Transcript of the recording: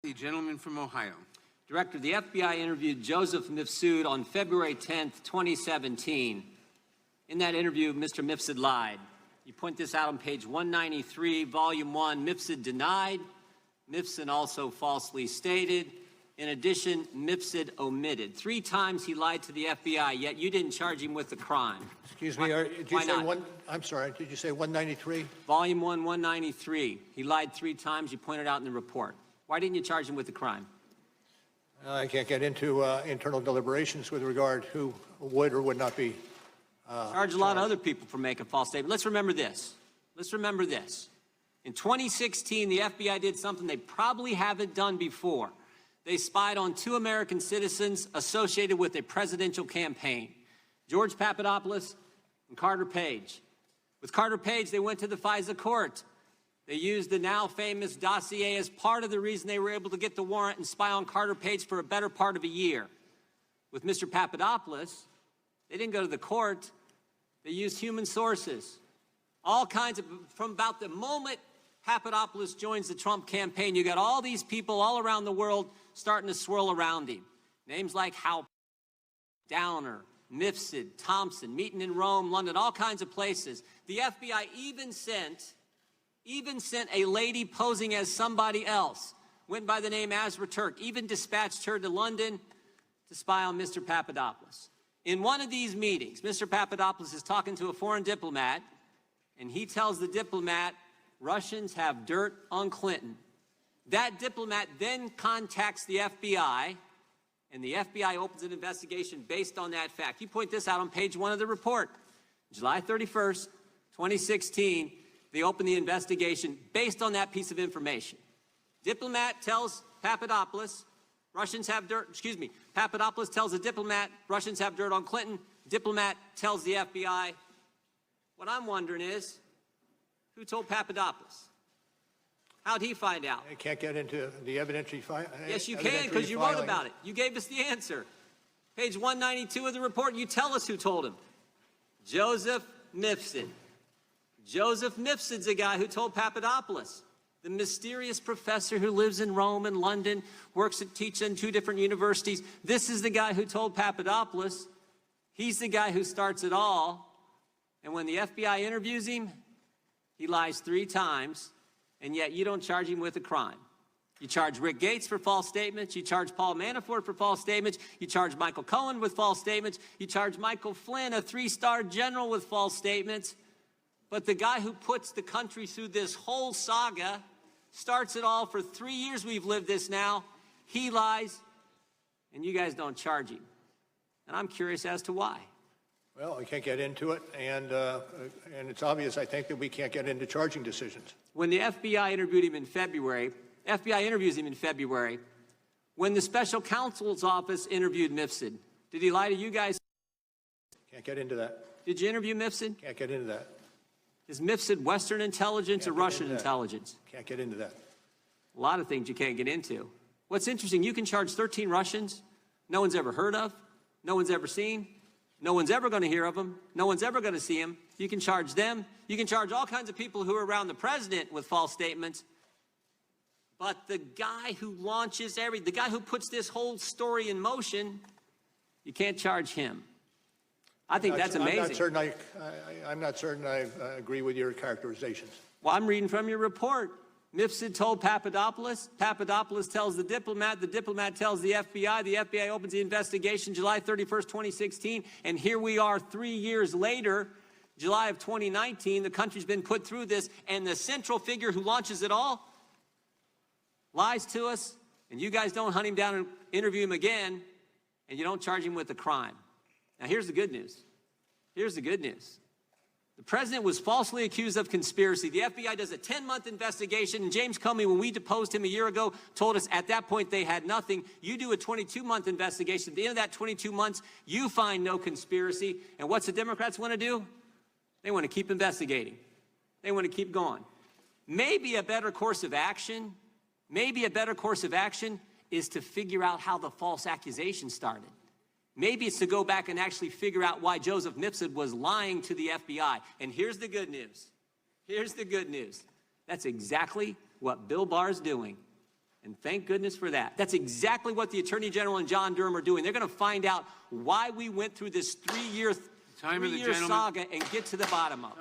The gentleman from Ohio. Director, the FBI interviewed Joseph Mifsud on February 10th, 2017. In that interview, Mr. Mifsud lied. You point this out on page 193, volume 1. Mifsud denied. Mifsud also falsely stated. In addition, Mifsud omitted. 3 times he lied to the FBI, yet you didn't charge him with the crime. Excuse me, did you say one? I'm sorry, did you say 193? Volume 1, 193. He lied 3 times. You pointed out in the report. Why didn't you charge him with the crime? I can't get into internal deliberations with regard who would or would not be charged a lot of other people for making a false statement. Let's remember this. Let's remember this. In 2016, the FBI did something they probably haven't done before. They spied on 2 American citizens associated with a presidential campaign, George Papadopoulos and Carter Page. With Carter Page, they went to the FISA court. They used the now famous dossier as part of the reason they were able to get the warrant and spy on Carter Page for a better part of a year. With Mr. Papadopoulos, they didn't go to the court. They used human sources. All kinds of, from about the moment Papadopoulos joins the Trump campaign, you got all these people all around the world starting to swirl around him. Names like How, Downer, Mifsud, Thompson, meeting in Rome, London, all kinds of places. The FBI even sent a lady posing as somebody else, went by the name Azra Turk, even dispatched her to London to spy on Mr. Papadopoulos. In one of these meetings, Mr. Papadopoulos is talking to a foreign diplomat, and he tells the diplomat, Russians have dirt on Clinton. That diplomat then contacts the FBI, and the FBI opens an investigation based on that fact. You point this out on page 1 of the report. July 31st, 2016, they open the investigation based on that piece of information. Diplomat tells Papadopoulos, Russians have dirt, Papadopoulos tells a diplomat, Russians have dirt on Clinton. Diplomat tells the FBI. What I'm wondering is, who told Papadopoulos? How'd he find out? I can't get into the evidentiary file. Yes, you can, because you wrote about it. You gave us the answer. Page 192 of the report, you tell us who told him. Joseph Mifsud. Joseph Mifsud's the guy who told Papadopoulos, the mysterious professor who lives in Rome and London, teaches in 2 different universities. This is the guy who told Papadopoulos. He's the guy who starts it all. And when the FBI interviews him, he lies 3 times, and yet you don't charge him with a crime. You charge Rick Gates for false statements. You charge Paul Manafort for false statements. You charge Michael Cohen with false statements. You charge Michael Flynn, a 3-star general, with false statements. But the guy who puts the country through this whole saga, starts it all for 3 years we've lived this now, he lies, and you guys don't charge him. And I'm curious as to why. Well, I can't get into it, and it's obvious, I think, that we can't get into charging decisions. When the FBI interviewed him in February, FBI interviews him in February, when the special counsel's office interviewed Mifsud, did he lie to you guys? Can't get into that. Did you interview Mifsud? Can't get into that. Is Mifsud Western intelligence or Russian intelligence? Can't get into that. A lot of things you can't get into. What's interesting, you can charge 13 Russians no one's ever heard of, no one's ever seen, no one's ever going to hear of them, no one's ever going to see them. You can charge them. You can charge all kinds of people who are around the president with false statements. But the guy who launches the guy who puts this whole story in motion, you can't charge him. I think that's amazing. I'm not certain I agree with your characterizations. Well, I'm reading from your report. Mifsud told Papadopoulos. Papadopoulos tells the diplomat tells the FBI opens the investigation July 31st, 2016, and here we are 3 years later, July of 2019, the country's been put through this, and the central figure who launches it all lies to us, and you guys don't hunt him down and interview him again, and you don't charge him with a crime. Now, here's the good news. Here's the good news. The president was falsely accused of conspiracy. The FBI does a 10-month investigation, and James Comey, when we deposed him a year ago, told us at that point they had nothing. You do a 22-month investigation. At the end of that 22 months, you find no conspiracy. And what's the Democrats want to do? They want to keep investigating. They want to keep going. Maybe a better course of action is to figure out how the false accusation started. Maybe it's to go back and actually figure out why Joseph Mifsud was lying to the FBI. And here's the good news. Here's the good news. That's exactly what Bill Barr's doing. And thank goodness for that. That's exactly what the Attorney General and John Durham are doing. They're going to find out why we went through this three-year Time of the saga gentleman. and get to the bottom of it.